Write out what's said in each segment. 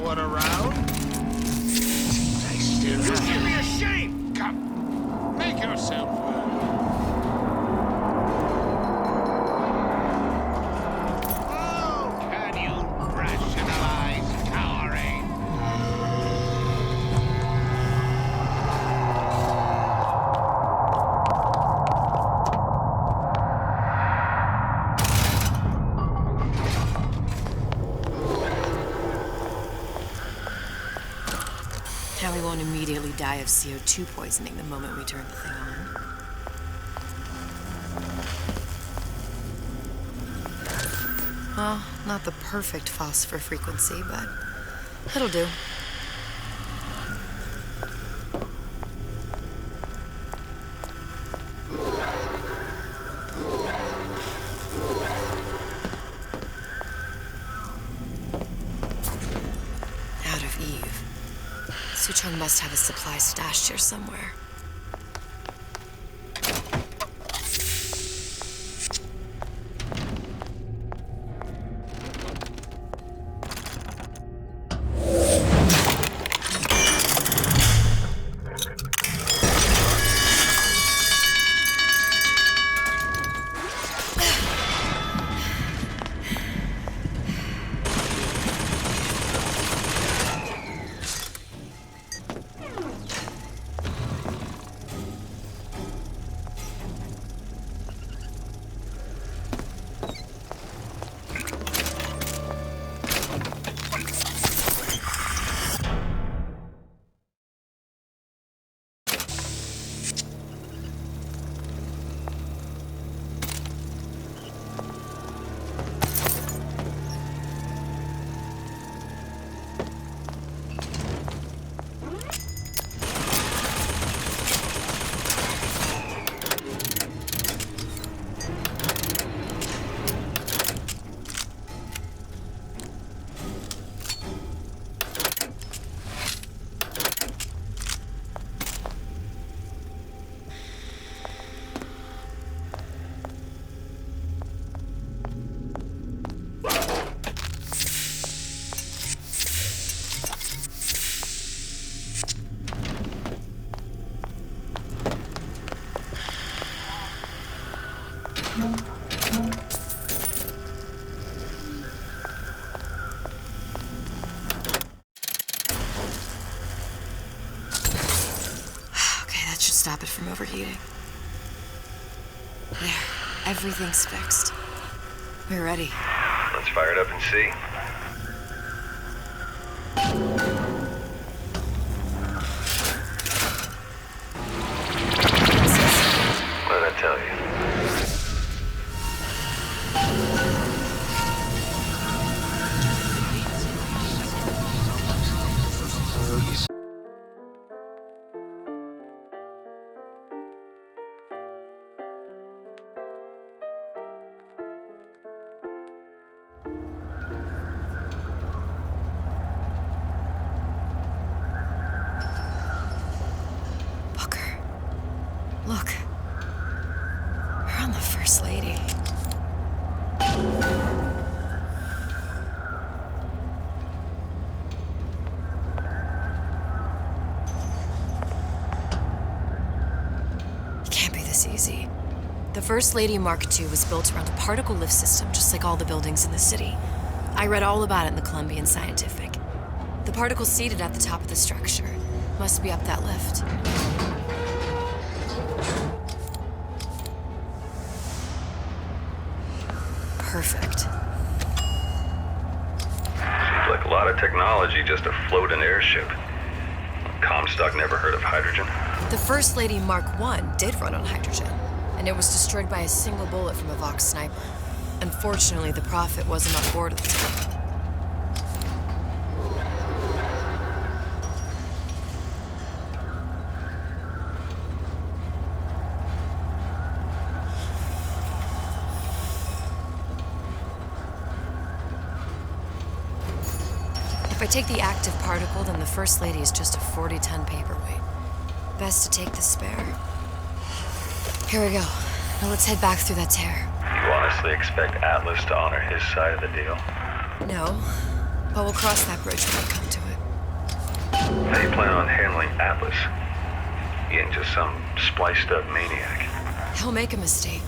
one around? I still Just have... give me a shame! Come, make yourself heard. Oh, can you rationalize cowering? Now we won't immediately die of CO2 poisoning the moment we turn the thing on. Well, not the perfect phosphor frequency, but it'll do. Out of Eve. Suchong must have a supply stashed here somewhere. Stop it from overheating. There, everything's fixed. We're ready. Let's fire it up and see. What did I tell you? Look. We're on the First Lady. It can't be this easy. The First Lady Mark II was built around a particle lift system, just like all the buildings in the city. I read all about it in the Columbian Scientific. The particles seated at the top of the structure must be up that lift. Perfect. Seems like a lot of technology just to float an airship. Comstock never heard of hydrogen. The First Lady Mark I did run on hydrogen, and it was destroyed by a single bullet from a Vox sniper. Unfortunately, the Prophet wasn't on board at the time. If I take the active particle, then the First Lady is just a 40-ton paperweight. Best to take the spare. Here we go. Now let's head back through that tear. You honestly expect Atlas to honor his side of the deal? No, But we'll cross that bridge when we come to it. How do you plan on handling Atlas? He ain't just some spliced-up maniac. He'll make a mistake.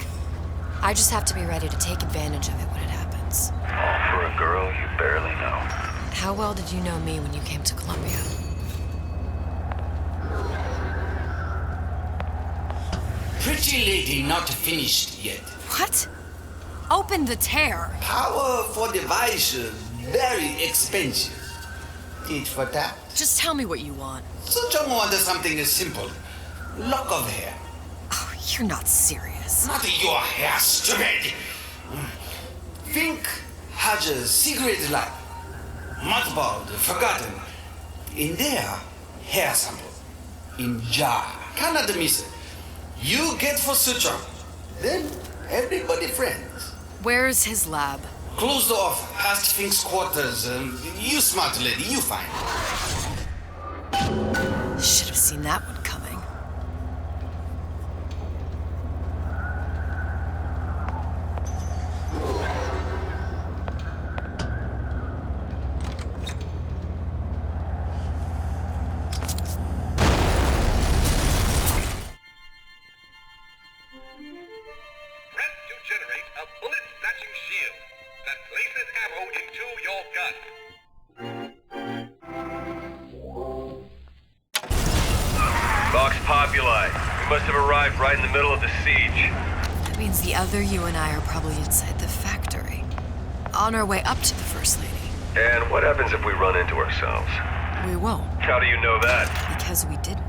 I just have to be ready to take advantage of it when it happens. All for a girl you barely know. How well did you know me when you came to Columbia? Pretty lady not finished yet. What? Open the tear. Power for device, very expensive. Tit for tat. Just tell me what you want. Such a wonder something is simple. Lock of hair. Oh, you're not serious. Not your hair, stupid. Think has a secret life. Mothballed, forgotten. In there, hair sample. In jar. Cannot miss it. You get for suture. Then everybody friends. Where's his lab? Closed off, past Fink's quarters. You smart lady, you find. Should have seen that one coming. Press to generate a bullet-snatching shield that places ammo into your gun. Vox Populi. We must have arrived right in the middle of the siege. That means the other you and I are probably inside the factory. On our way up to the First Lady. And what happens if we run into ourselves? We won't, How do you know that? because we didn't.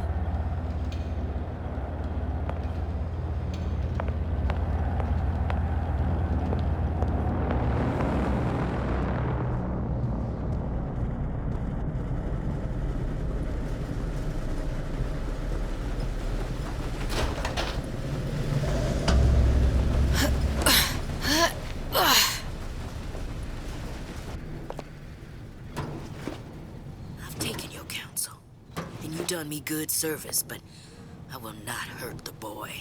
I've taken your counsel, and you done me good service, but I will not hurt the boy.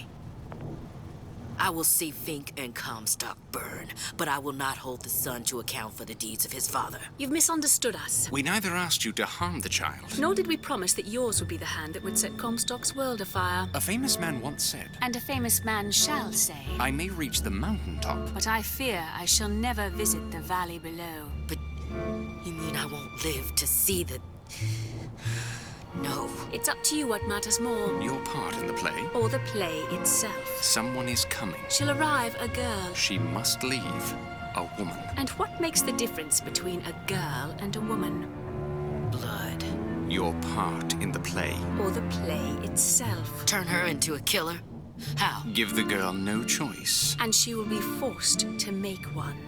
I will see Fink and Comstock burn, but I will not hold the son to account for the deeds of his father. You've misunderstood us. We neither asked you to harm the child. Nor did we promise that yours would be the hand that would set Comstock's world afire. A famous man once said, And a famous man shall say. I may reach the mountaintop. But I fear I shall never visit the valley below. But you mean I won't live to see the... No. It's up to you what matters more. Your part in the play? Or the play itself. Someone is coming. She'll arrive a girl. She must leave. A woman. And what makes the difference between a girl and a woman? Blood. Your part in the play. Or the play itself. Turn her into a killer? How? Give the girl no choice. And she will be forced to make one.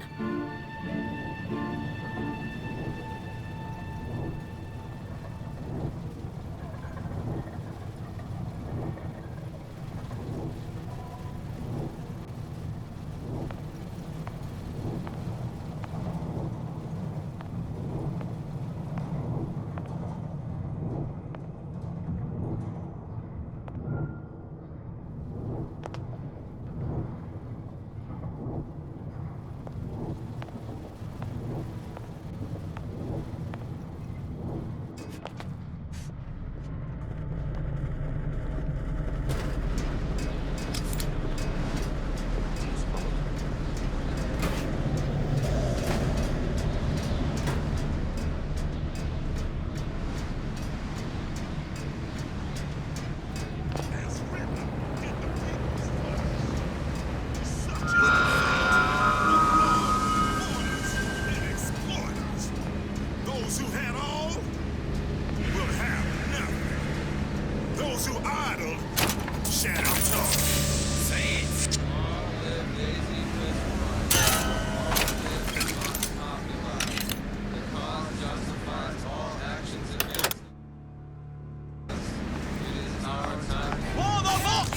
Those who had all will have nothing. Those who idle shall talk. Say it. For the Vox!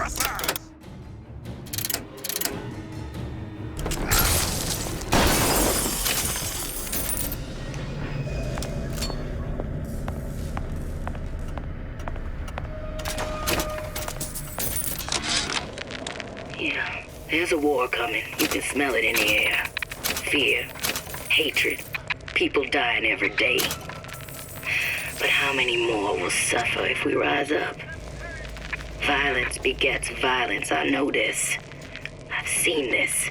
assassins! Yeah, there's a war coming. You can smell it in the air. Fear, hatred, people dying every day. But how many more will suffer if we rise up? Violence begets violence, I know this. I've seen this.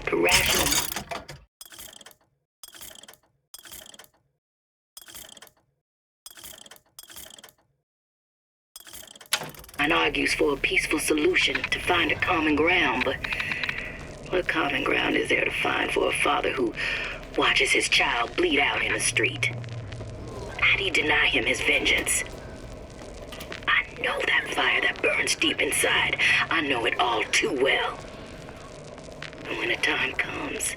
The rational... and argues for a peaceful solution to find a common ground, but what common ground is there to find for a father who watches his child bleed out in the street? How do you deny him his vengeance? I know that fire that burns deep inside. I know it all too well. And when the time comes,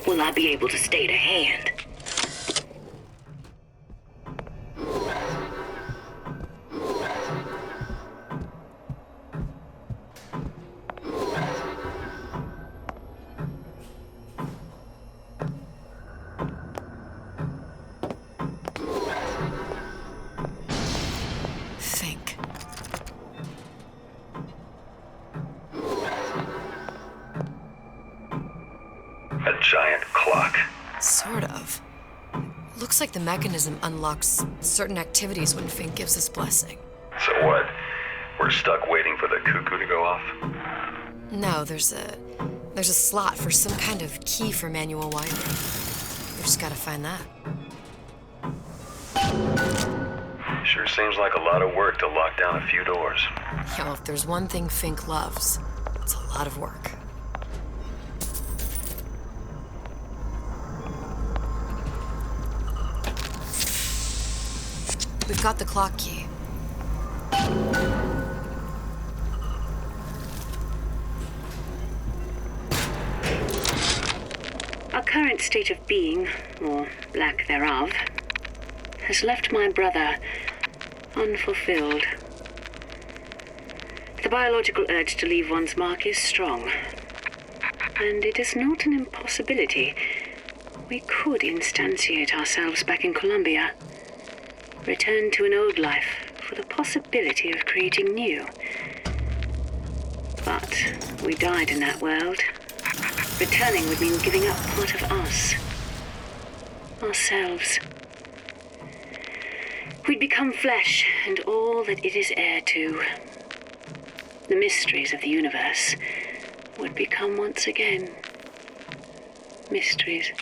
will I be able to stay the hand? Think. A giant clock. Sort of. Looks like the mechanism unlocks certain activities when Fink gives his blessing. So what? We're stuck waiting for the cuckoo to go off? No, there's a slot for some kind of key for manual winding. We just gotta find that. Sure seems like a lot of work to lock down a few doors. Yeah, well, if there's one thing Fink loves, it's a lot of work. We've got the clock key. Our current state of being, or lack thereof, has left my brother unfulfilled. The biological urge to leave one's mark is strong, and it is not an impossibility. We could instantiate ourselves back in Columbia, return to an old life for the possibility of creating new. But we died in that world. Returning would mean giving up part of us, ourselves. We'd become flesh and all that it is heir to. The mysteries of the universe would become once again mysteries.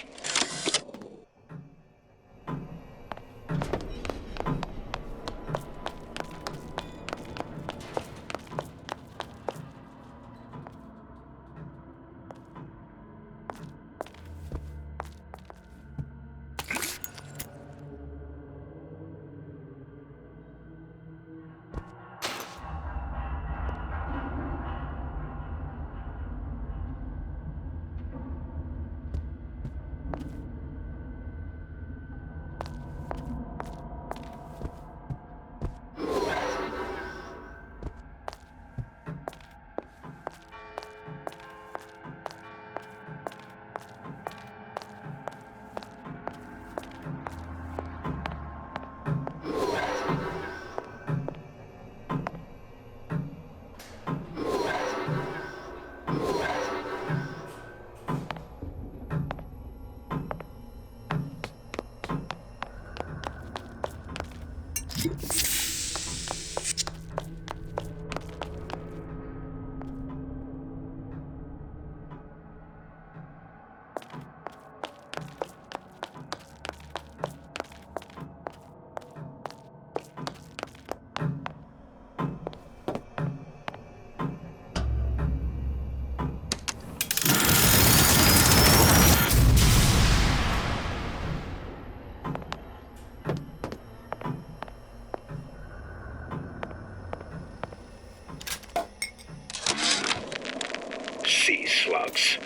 Sea slugs.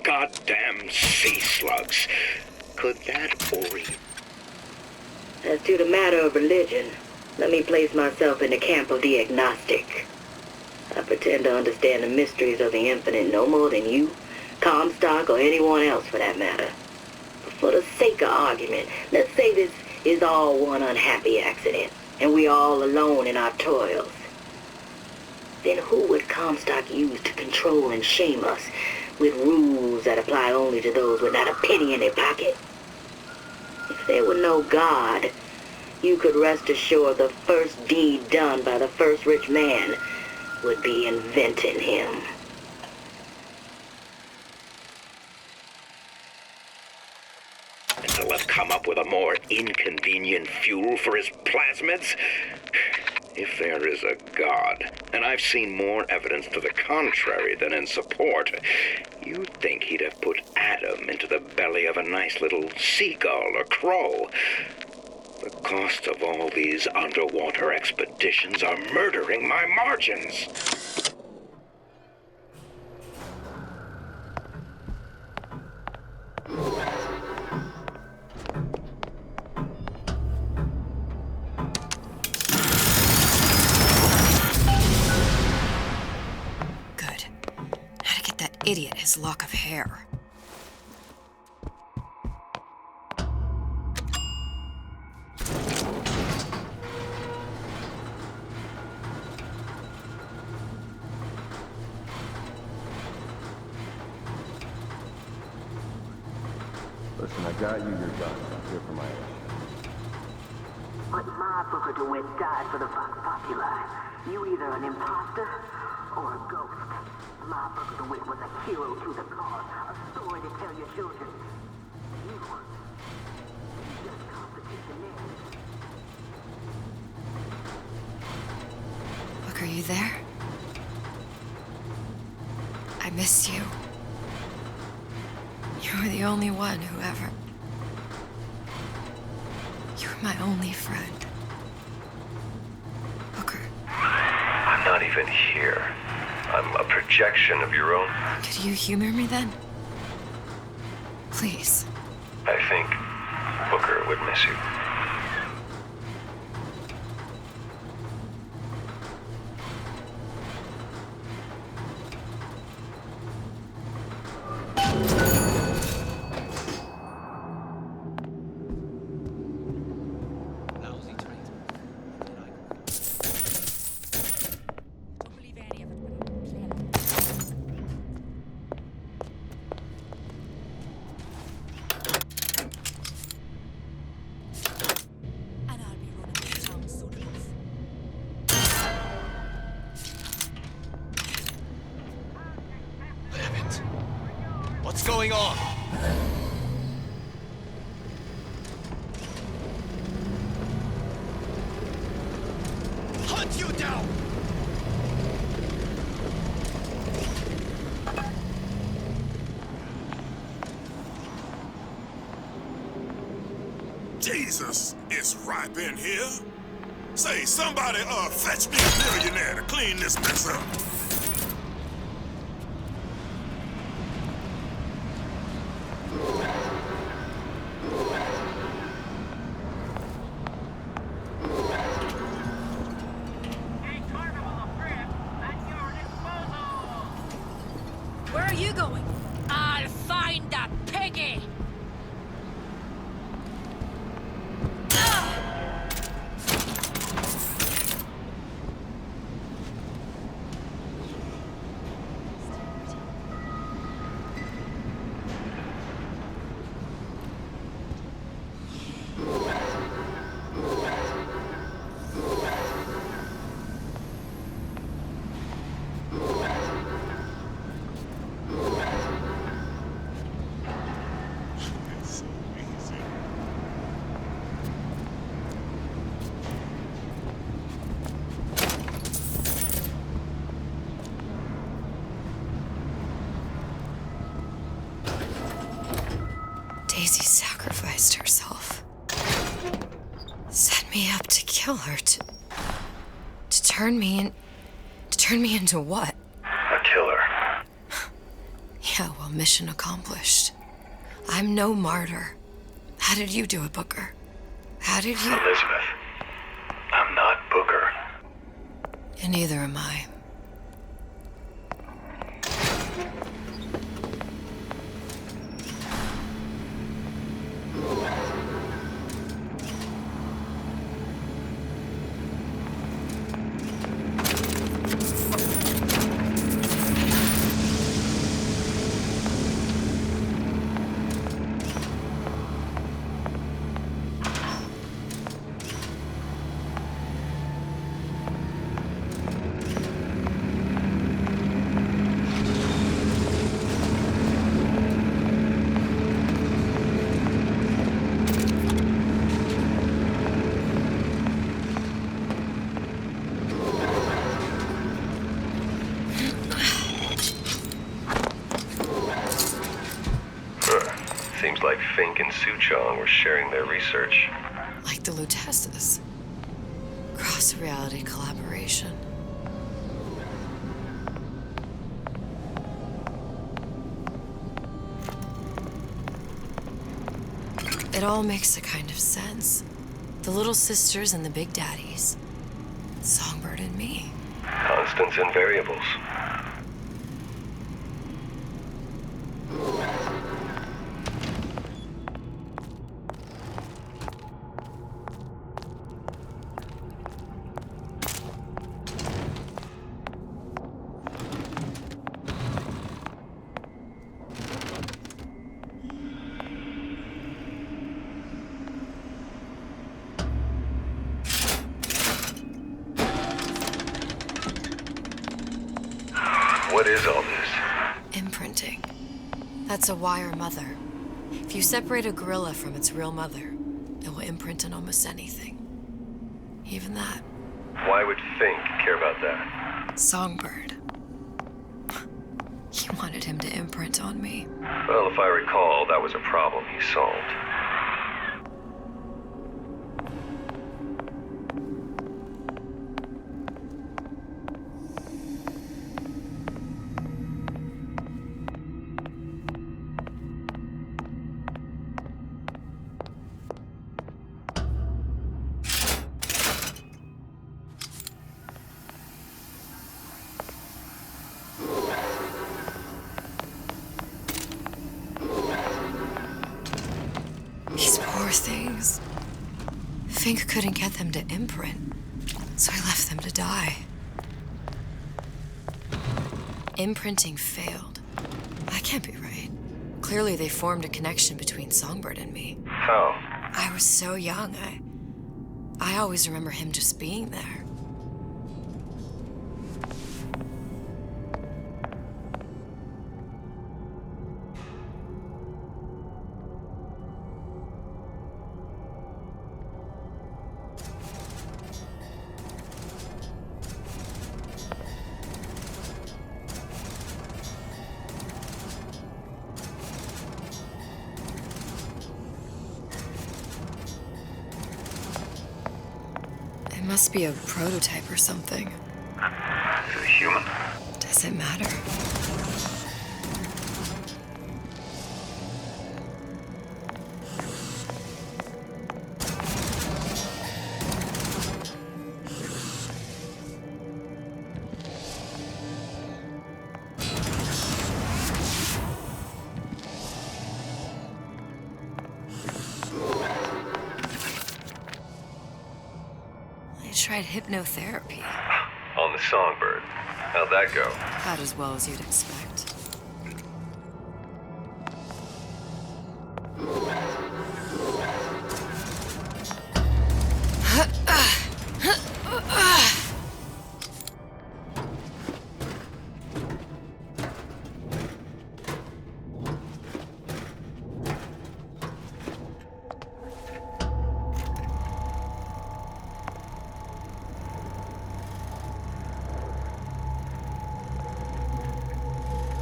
Goddamn sea slugs. Could that Ori... As to the matter of religion, let me place myself in the camp of the agnostic. I pretend to understand the mysteries of the infinite no more than you, Comstock, or anyone else for that matter. But for the sake of argument, let's say this is all one unhappy accident, and we're all alone in our toils. Then who would Comstock use to control and shame us with rules that apply only to those with not a penny in their pocket? If there were no God, you could rest assured the first deed done by the first rich man would be inventing him. Until I've come up with a more inconvenient fuel for his plasmids? If there is a God, and I've seen more evidence to the contrary than in support, you'd think he'd have put Adam into the belly of a nice little seagull or crow. The cost of all these underwater expeditions are murdering my margins. Idiot his lock of hair. Listen, I got you your gun. I'm here for my ass. But my Booker DeWitt died for the Vox Populi. You either an imposter or a ghost. My Booker DeWitt was a hero to the cause, a story to tell your children. You just competitionary. Look, are you there? I miss you. You were the only one who ever... You were my only friend. Booker. I'm not even here. I'm a projection of your own. Could you humor me then? Please. I think Booker would miss you. What's going on? Hunt you down! Jesus, it's ripe in here. Say, somebody, fetch me a millionaire to clean this mess up. Where are you going? I'll find that piggy! Daisy sacrificed herself. Set me up to kill her, to turn me into what? A killer. Yeah, well, mission accomplished. I'm no martyr. How did you do it, Booker? How did you... Elizabeth, I'm not Booker. And neither am I. and Suchong were sharing their research. Like the Lutesses. Cross-reality collaboration. It all makes a kind of sense. The little sisters and the big daddies. Songbird and me. Constants and variables. What is all this? Imprinting. That's a wire mother. If you separate a gorilla from its real mother, it will imprint on almost anything. Even that. Why would Fink care about that? Songbird. He wanted him to imprint on me. Well, if I recall, that was a problem he solved. These poor things. Fink couldn't get them to imprint, so I left them to die. Imprinting failed. That can't be right. Clearly they formed a connection between Songbird and me. How? I was so young, I always remember him just being there. It must be a prototype or something. Is it a human? Does it matter? I tried hypnotherapy. On the Songbird. How'd that go? About as well as you'd expect.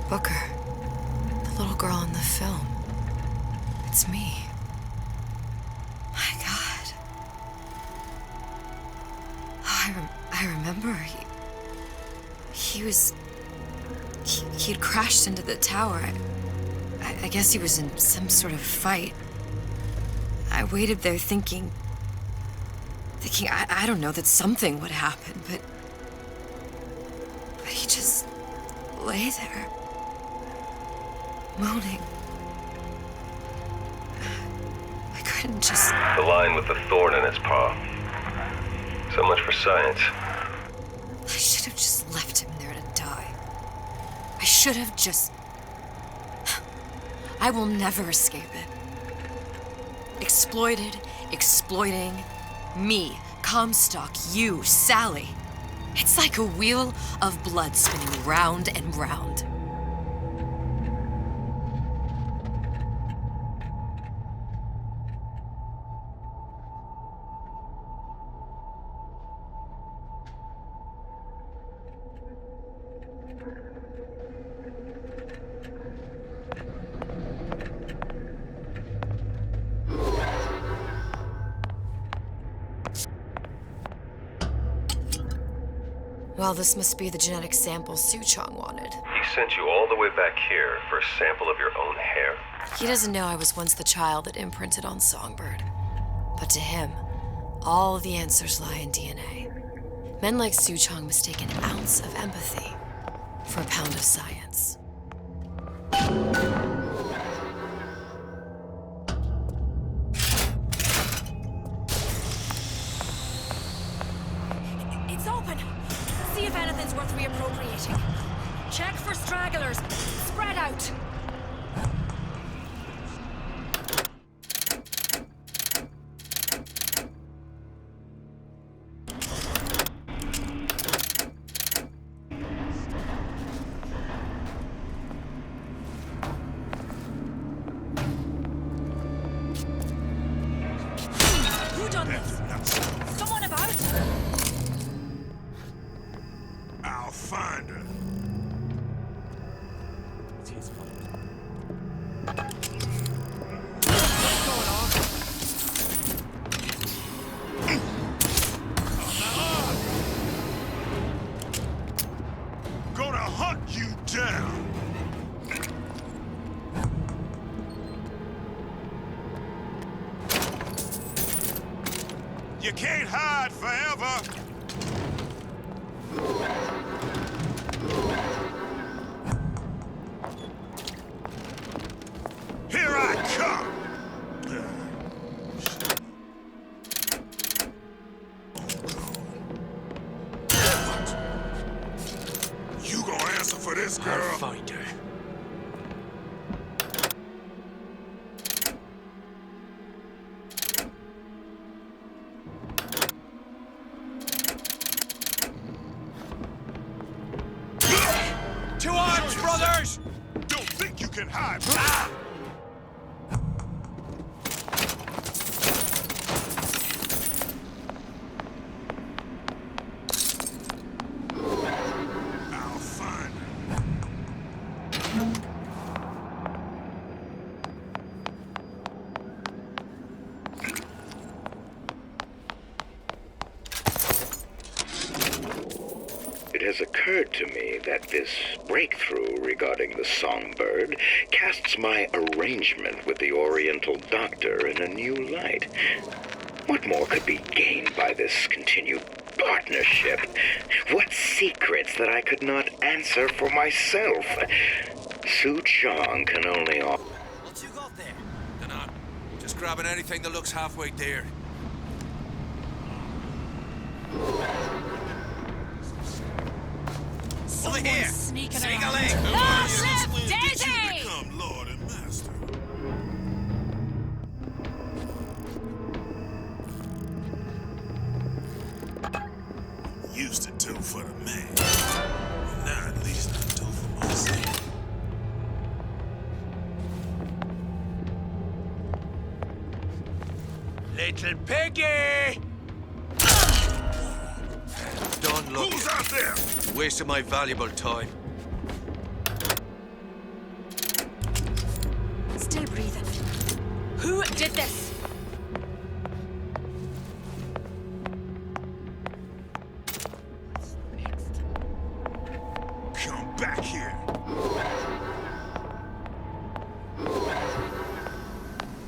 Booker, the little girl in the film. It's me. My God. Oh, I remember. He'd crashed into the tower. I guess he was in some sort of fight. I waited there thinking I don't know, that something would happen, but he just lay there. Moaning. I couldn't just... The line with the thorn in its paw. So much for science. I should have just left him there to die. I should have just... I will never escape it. Exploited, exploiting, me, Comstock, you, Sally. It's like a wheel of blood spinning round and round. Well, this must be the genetic sample Suchong wanted. He sent you all the way back here for a sample of your own hair? He doesn't know I was once the child that imprinted on Songbird. But to him, all the answers lie in DNA. Men like Suchong mistake an ounce of empathy for a pound of science. It's open. See if anything's worth reappropriating. Check for stragglers. Spread out. Who done this? Someone about? I'll find her. It's his fault. Gonna hunt you down. You can't hide forever. Here I come. What? You gonna answer for this, girl? I'll find her. To arms, brothers! Don't think you can hide. Ah! I'll find her. It has occurred to me that this breakthrough regarding the songbird casts my arrangement with the Oriental Doctor in a new light. What more could be gained by this continued partnership? What secrets that I could not answer for myself? Suchong can only offer. What you got there? Dunno. Just grabbing anything that looks halfway there. Over here! Sneaking Sneak a around. leg! Long Since live when did you Daisy! become Lord and Master? Used to do for the man. Now at least I do for myself. Little piggy! Done looking. Who's out there? Wasting my valuable time. Still breathing. Who did this? Come back here.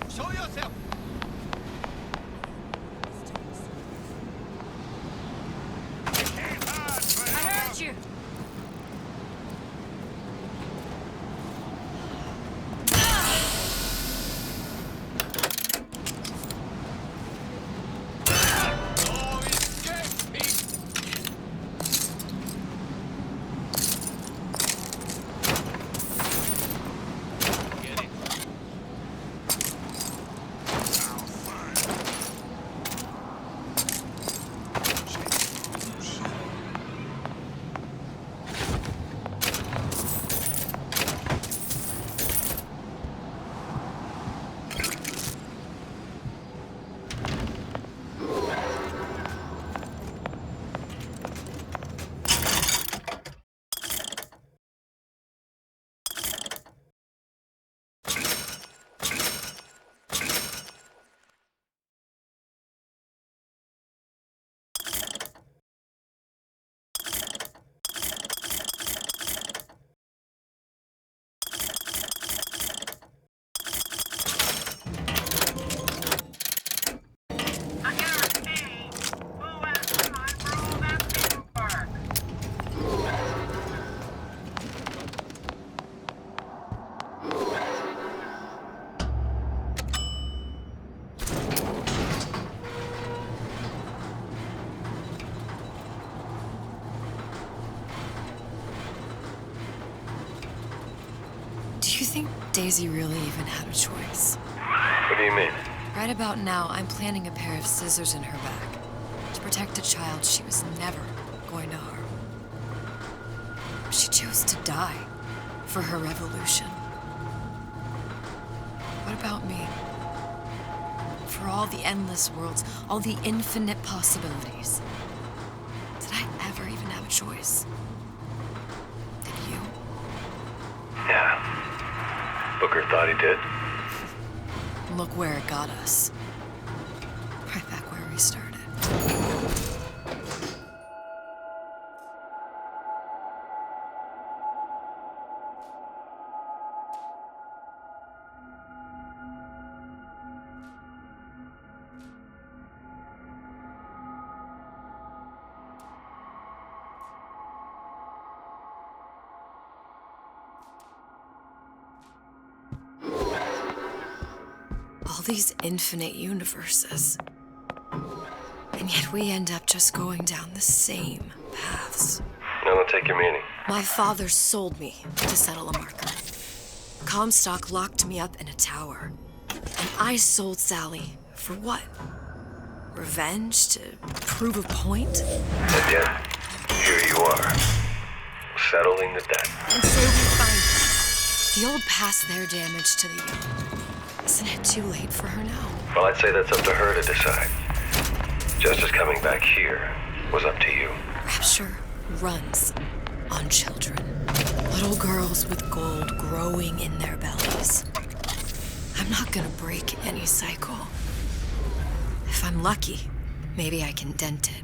Show yourself! Can't hide I forever. heard you. Oh, escape me! Do you think Daisy really even had a choice? What do you mean? Right about now, I'm planting a pair of scissors in her back to protect a child she was never going to harm. She chose to die for her revolution. What about me? For all the endless worlds, all the infinite possibilities. Did I ever even have a choice? Did you? Yeah. Booker thought he did. Look where it got us. Right back where we started. All these infinite universes. And yet we end up just going down the same paths. No, don't take your meaning. My father sold me to settle a marker. Comstock locked me up in a tower. And I sold Sally for what? Revenge? To prove a point? And yet, here you are, settling the debt. And so we find the old past their damage to the young. Isn't it too late for her now? Well, I'd say that's up to her to decide. Justice coming back here was up to you. Rapture runs on children. Little girls with gold growing in their bellies. I'm not gonna break any cycle. If I'm lucky, maybe I can dent it.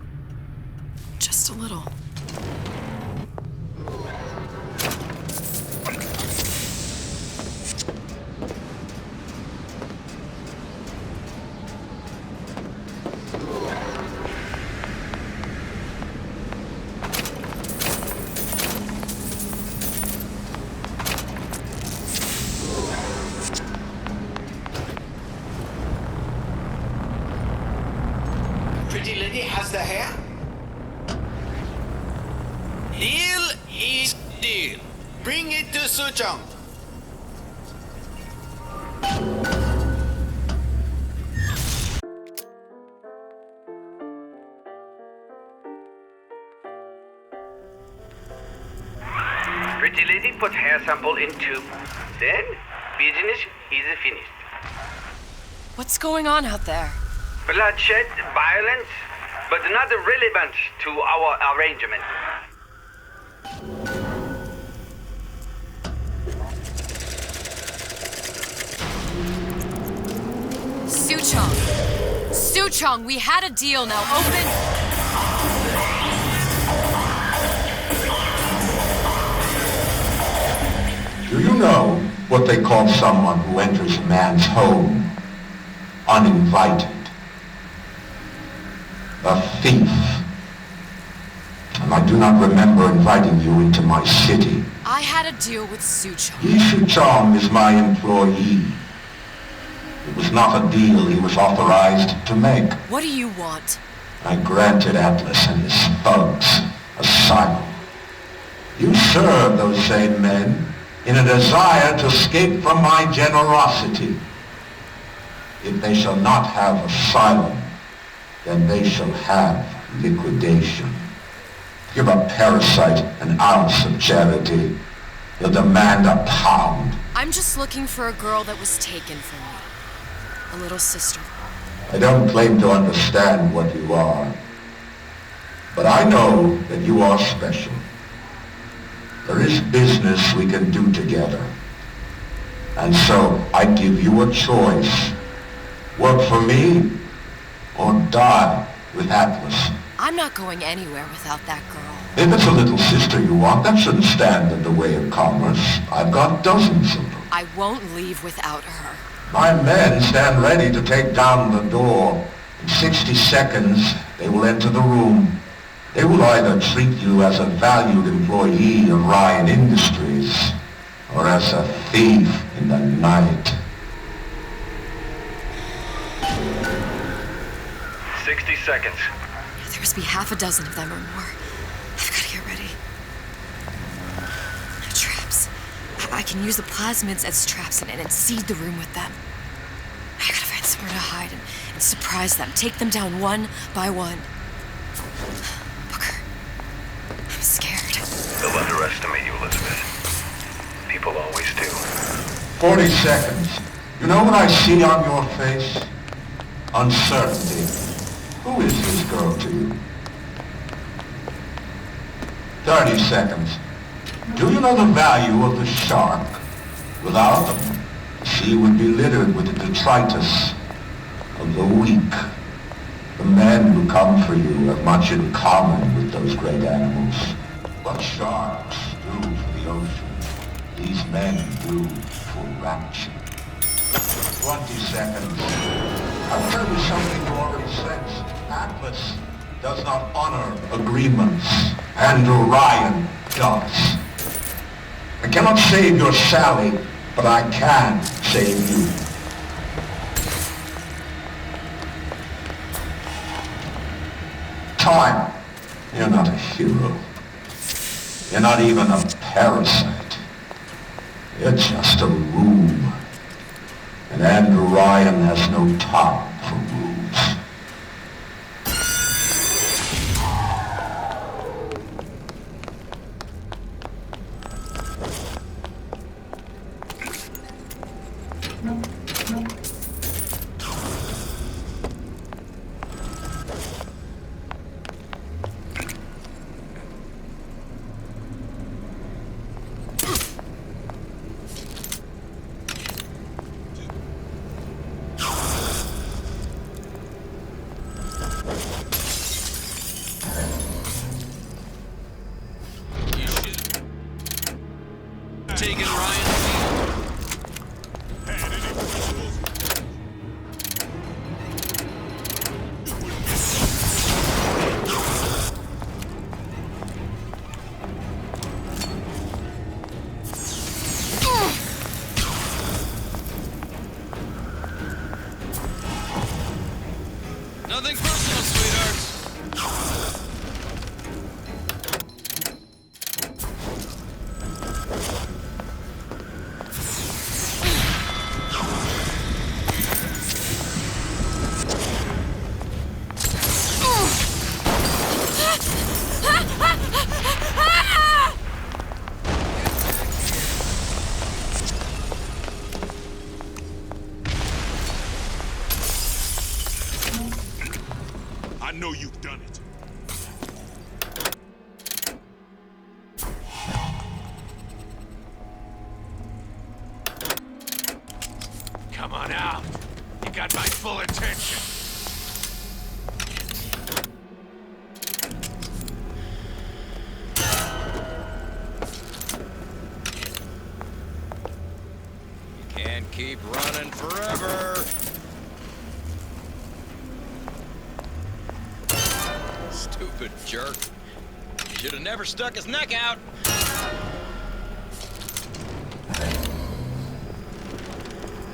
Just a little. Pretty lady has the hair? Deal is deal. Bring it to Suchong. Pretty lady put hair sample in tube. Then, business is finished. What's going on out there? Bloodshed, violence, but not relevant to our arrangement. Suchong! Suchong, we had a deal, now open... Do you know what they call someone who enters a man's home uninvited? A thief. And I do not remember inviting you into my city. I had a deal with Suchong. Suchong is my employee. It was not a deal he was authorized to make. What do you want? I granted Atlas and his thugs asylum. You serve those same men in a desire to escape from my generosity. If they shall not have asylum, then they shall have liquidation. Give a parasite an ounce of charity. He'll demand a pound. I'm just looking for a girl that was taken from me. A little sister. I don't claim to understand what you are, but I know that you are special. There is business we can do together. And so I give you a choice. Work for me or die with Atlas. I'm not going anywhere without that girl. If it's a little sister you want, that shouldn't stand in the way of commerce. I've got dozens of them. I won't leave without her. My men stand ready to take down the door. In 60 seconds, they will enter the room. They will either treat you as a valued employee of Ryan Industries or as a thief in the night. 60 seconds. There must be half a dozen of them or more. I've got to get ready. Traps. I can use the plasmids as traps in it and seed the room with them. I gotta find somewhere to hide and surprise them, take them down one by one. Booker, I'm scared. They'll underestimate you, Elizabeth. People always do. 40 seconds. You know what I see on your face? Uncertainty. Who is this girl to you? 30 seconds. Do you know the value of the shark? Without them, the sea would be littered with the detritus of the weak. The men who come for you have much in common with those great animals. What sharks do for the ocean, these men do for rapture. 20 seconds. I'll tell you something you already sense. Atlas does not honor agreements, and Orion does. I cannot save your Sally, but I can save you. Time. You're not a hero. You're not even a parasite. You're just a room. And Orion has no time for rules. Taking Ryan. Nothing personal, sweetheart. I know you've done it. Come on out. You got my full attention. You can't keep running forever. Stupid jerk. Should have never stuck his neck out.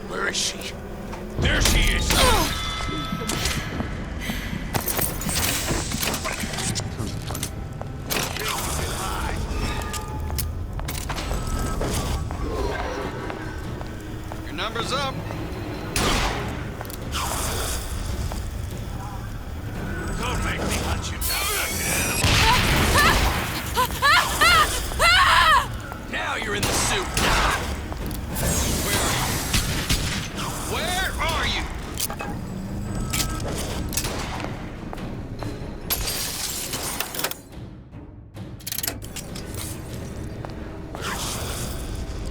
Where is she? There she is! Your number's up. Don't make me hunt you down like an animal. Now you're in the soup. Where are you?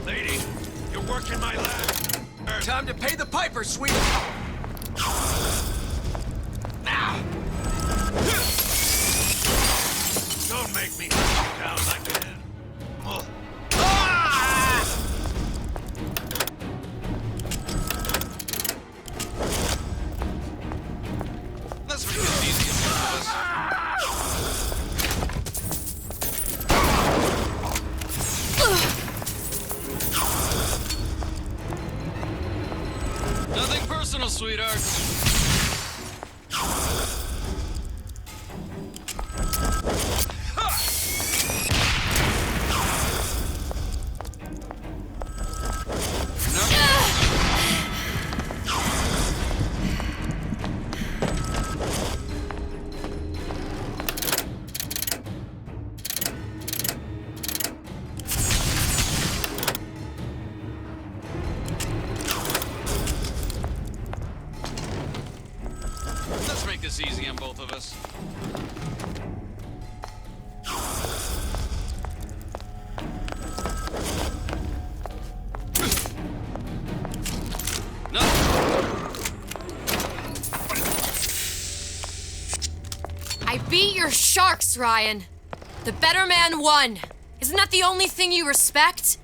Lady, you're working my lab. Time to pay the piper, sweetie. Now! Don't make me hunt you down like an animal. Let's forget the easiest one of us. Nothing personal, sweetheart. sharks, Ryan. The better man won. Isn't that the only thing you respect?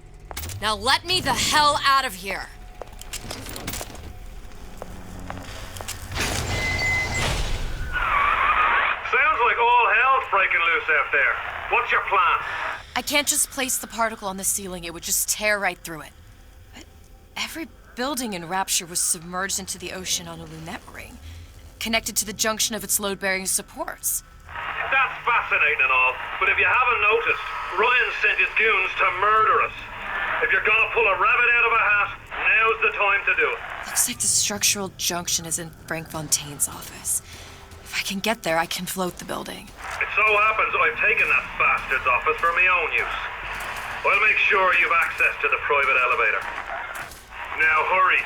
Now let me the hell out of here. Sounds like all hell's breaking loose out there. What's your plan? I can't just place the particle on the ceiling. It would just tear right through it. But every building in Rapture was submerged into the ocean on a lunette ring, connected to the junction of its load-bearing supports. That's fascinating and all, but if you haven't noticed, Ryan sent his goons to murder us. If you're gonna pull a rabbit out of a hat, now's the time to do it. Looks like the structural junction is in Frank Fontaine's office. If I can get there, I can float the building. It so happens I've taken that bastard's office for my own use. I'll make sure you've access to the private elevator. Now hurry.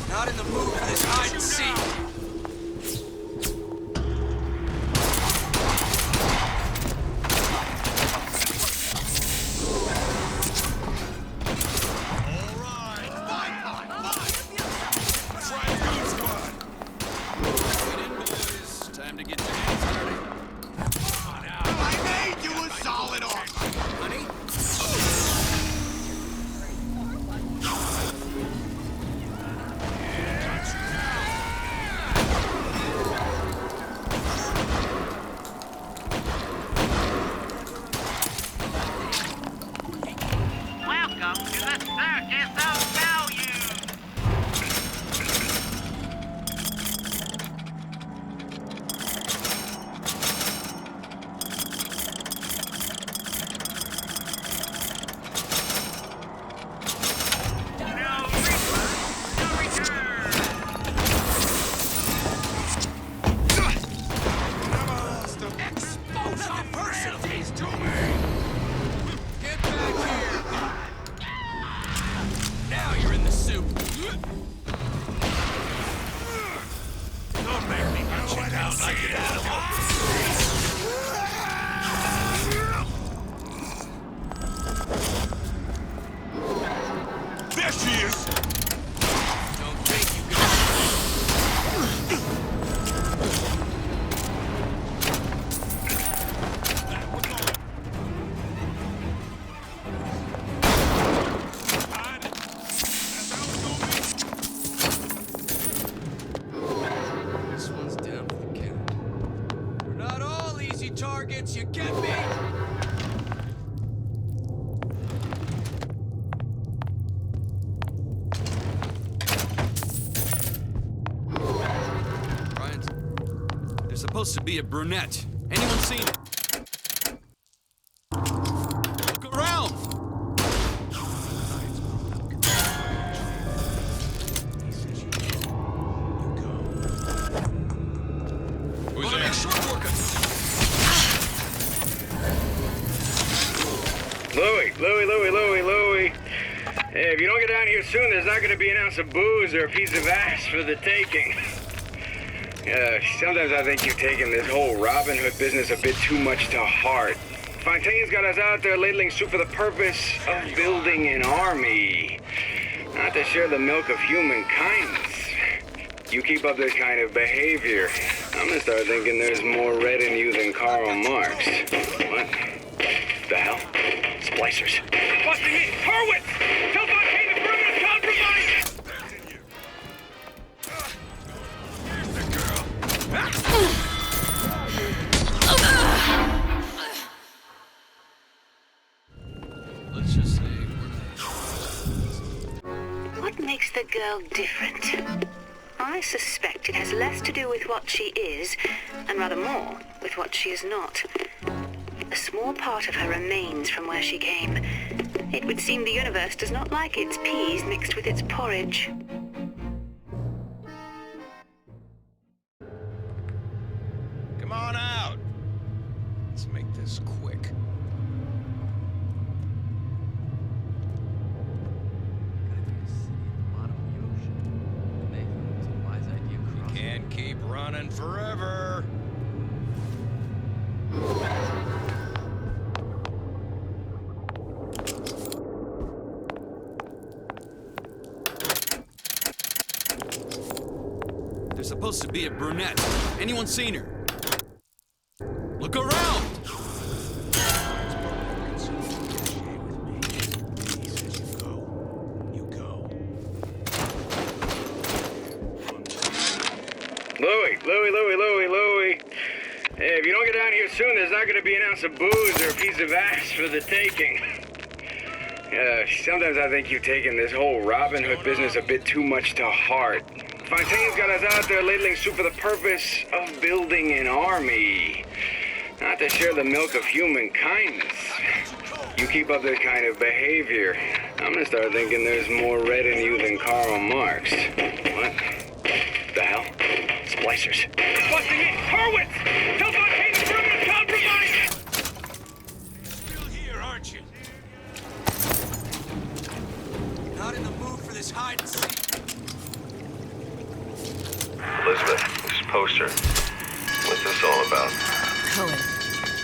Not in the mood for this hide and seek. You get me? Ryan, there's supposed to be a brunette. Anyone seen it? Look around! Who's there? Short worker. Louie. Hey, if you don't get down here soon, there's not gonna be an ounce of booze or a piece of ass for the taking. Sometimes I think you've taken this whole Robin Hood business a bit too much to heart. Fontaine's got us out there ladling soup for the purpose of building an army, not to share the milk of human kindness. You keep up this kind of behavior, I'm gonna start thinking there's more red in you than Karl Marx. What the hell? Splicers. Busting me! Hurwitz! Tell Fontaine the perimeter's compromised! Here's the girl. Let's just say What makes the girl different? I suspect it has less to do with what she is, and rather more with what she is not. A small part of her remains from where she came. It would seem the universe does not like its peas mixed with its porridge. come on out. Let's make this quick. You can't keep running forever. supposed to be a brunette. Anyone seen her? Look around! Louie. Hey, if you don't get down here soon, there's not gonna be an ounce of booze or a piece of ass for the taking. Sometimes I think you've taken this whole Robin Hood business a bit too mu's to heart. Fontaine's got us out there ladling soup for the purpose of building an army. Not to share the milk of human kindness. You keep up this kind of behavior, I'm gonna start thinking there's more red in you than Karl Marx. What? The hell? Splicers. It's busting in! Horwitz! Tell Fontaine the room is compromised! Still here, aren't you? Not in the mood for this hide and seek. Elizabeth, this poster. What's this all about? Cohen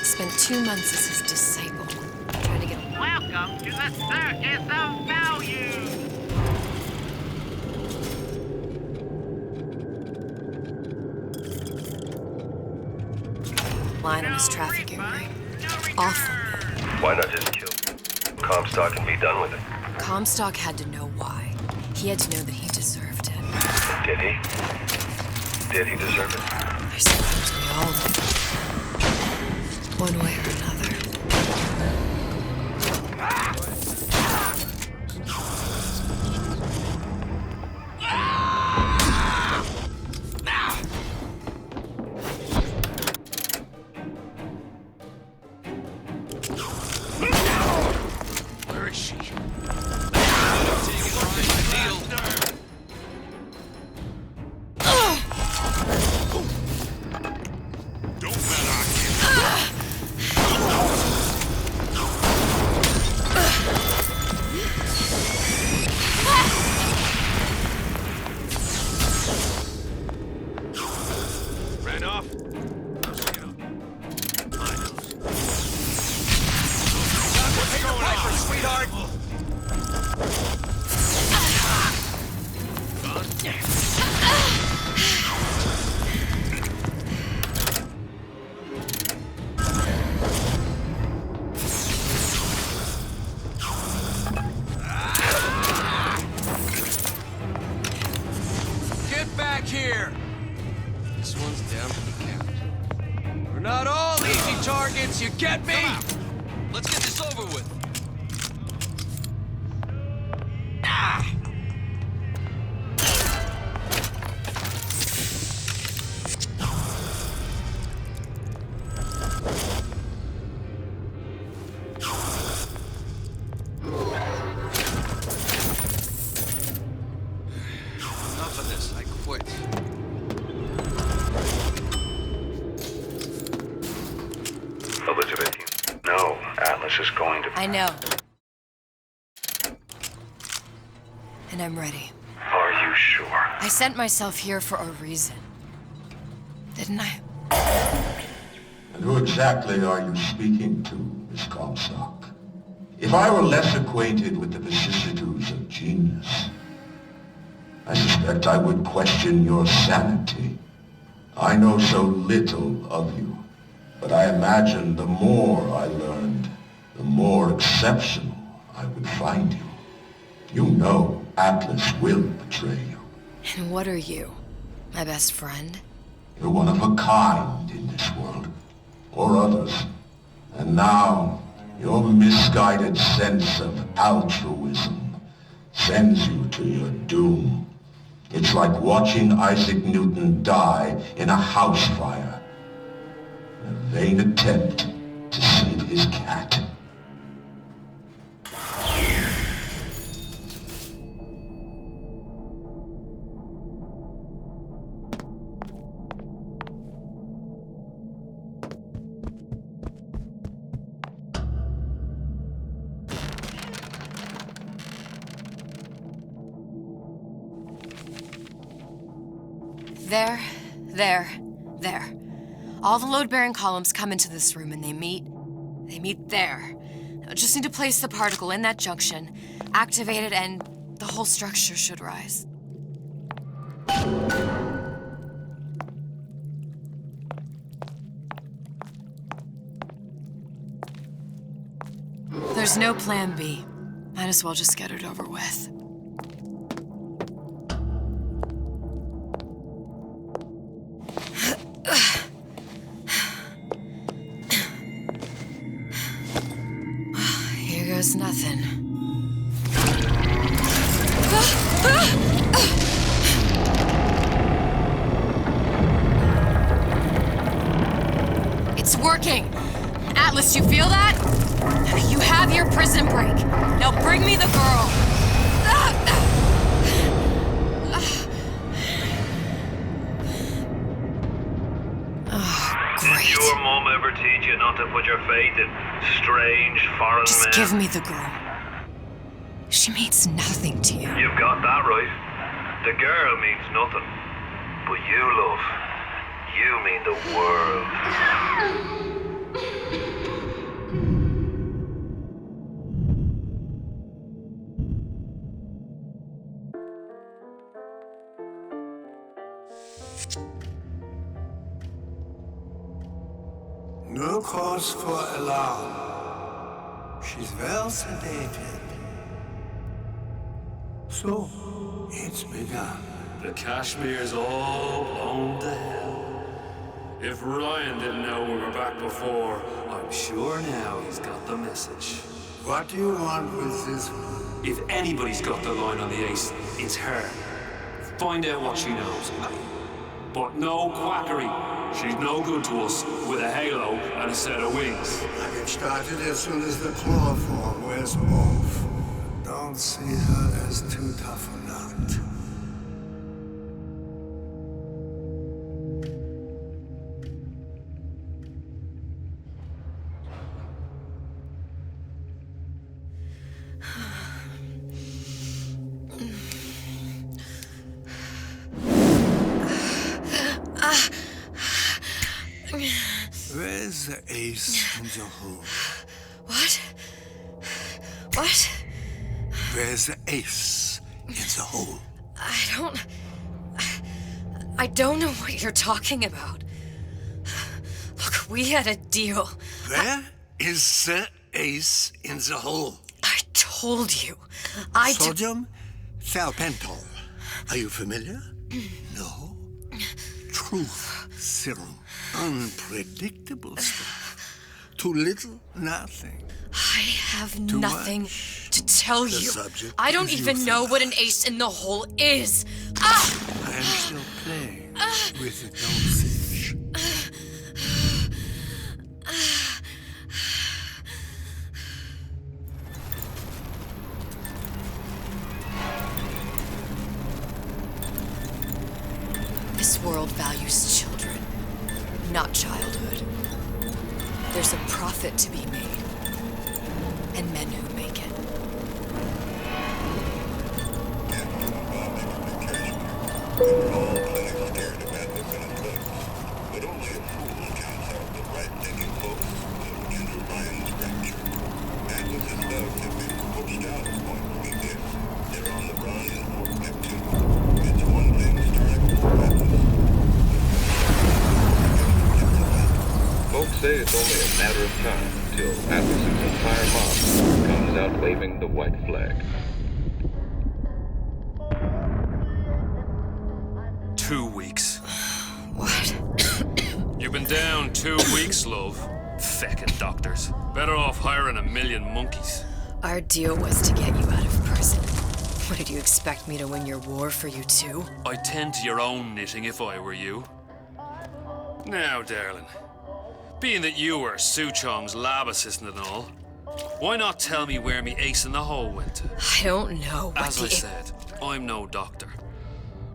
spent 2 months as his disciple, trying to get... Welcome to the Circus of Value! line on his trafficking ring. Awful. Why not just kill Comstock and be done with it? Comstock had to know why. He had to know that he deserved it. Did he? Did he deserve it? I suppose we all do. One way or another. Where is she? Ran off? Sweetheart! Get back here! This one's down to the count. We're not all easy targets, you get me? Come out. Let's get this over with. Enough of this, I quit. Elizabeth, you know Atlas is going to... I know. And I'm ready. Are you sure? I sent myself here for a reason. Didn't I? And who exactly are you speaking to, Miss Comstock? If I were less acquainted with the vicissitudes of genius, I suspect I would question your sanity. I know so little of you, but I imagine the more I learned, the more exceptional I would find you. You know Atlas will betray you. And what are you? My best friend? You're one of a kind in this world, or others. And now, your misguided sense of altruism sends you to your doom. It's like watching Isaac Newton die in a house fire, in a vain attempt to save his cat. There. All the load-bearing columns come into this room and they meet there. I just need to place the particle in that junction, activate it, and the whole structure should rise. there's no plan B, might as well just get it over with. Here goes nothing. It's working! Atlas, you feel that? You have your prison break. Now bring me the girl. Oh, great. Did your mom ever teach you not to put your faith in strange foreign Just men? give me the girl. She means nothing to you. You've got that right. The girl means nothing. But you, love, you mean the world. No cause for alarm. She's well sedated. So, it's begun. The Kashmir's all blown to hell. If Ryan didn't know we were back before, I'm sure now he's got the message. What do you want with this one? If anybody's got the line on the ace, it's her. Find out what she knows. But no quackery. She's no good to us with a halo and a set of wings. I get started as soon as the chloroform wears off. Don't see her as too tough a nut. Where's the ace in the hole? What? What? Where's the ace in the hole? I don't know what you're talking about. Look, we had a deal. Where is the ace in the hole? I told you. Sodium thiopental. Are you familiar? No. Truth serum. Unpredictable stuff. Too little, nothing. I have Too nothing much. to tell The you. subject I don't is even know what an ace in the hole is. I am still playing with the dosage. This world values children, not childhood. There's a profit to be made, and men who make it. Folks say it's only a matter of time till Atlas's entire mob comes out waving the white flag. 2 weeks. What? You've been down 2 weeks, love. Feckin' doctors. Better off hiring 1,000,000 monkeys. Our deal was to get you out of prison. What, did you expect me to win your war for you too? I'd tend to your own knitting if I were you. Now, darling, being that you were Suchong's lab assistant and all, why not tell me where me ace in the hole went to? I don't know what As I said, I'm no doctor.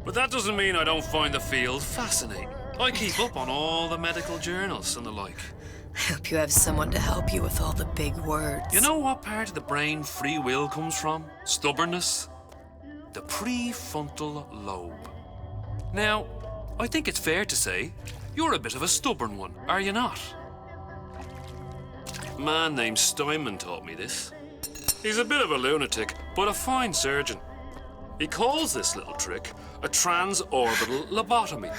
But that doesn't mean I don't find the field fascinating. I keep up on all the medical journals and the like. I hope you have someone to help you with all the big words. You know what part of the brain free will comes from? Stubbornness? The prefrontal lobe. Now, I think it's fair to say you're a bit of a stubborn one, are you not? A man named Steinman taught me this. He's a bit of a lunatic, but a fine surgeon. He calls this little trick a transorbital lobotomy.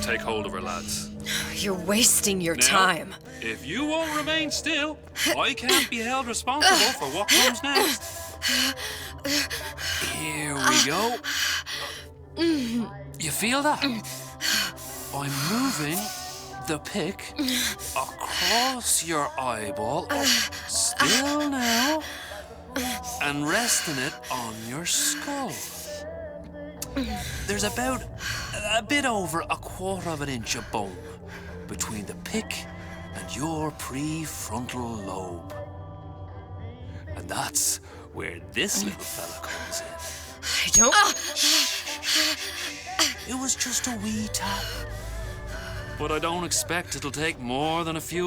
Take hold of her, lads. You're wasting your Now, time. If you won't remain still, I can't be held responsible for what comes next. Here we go. You feel that? I'm moving the pick across your eyeball, up still now, and resting it on your skull. There's about a bit over a quarter of an inch of bone between the pick and your prefrontal lobe. And that's where this little fella comes in. I don't... It was just a wee tap. But I don't expect it'll take more than a few of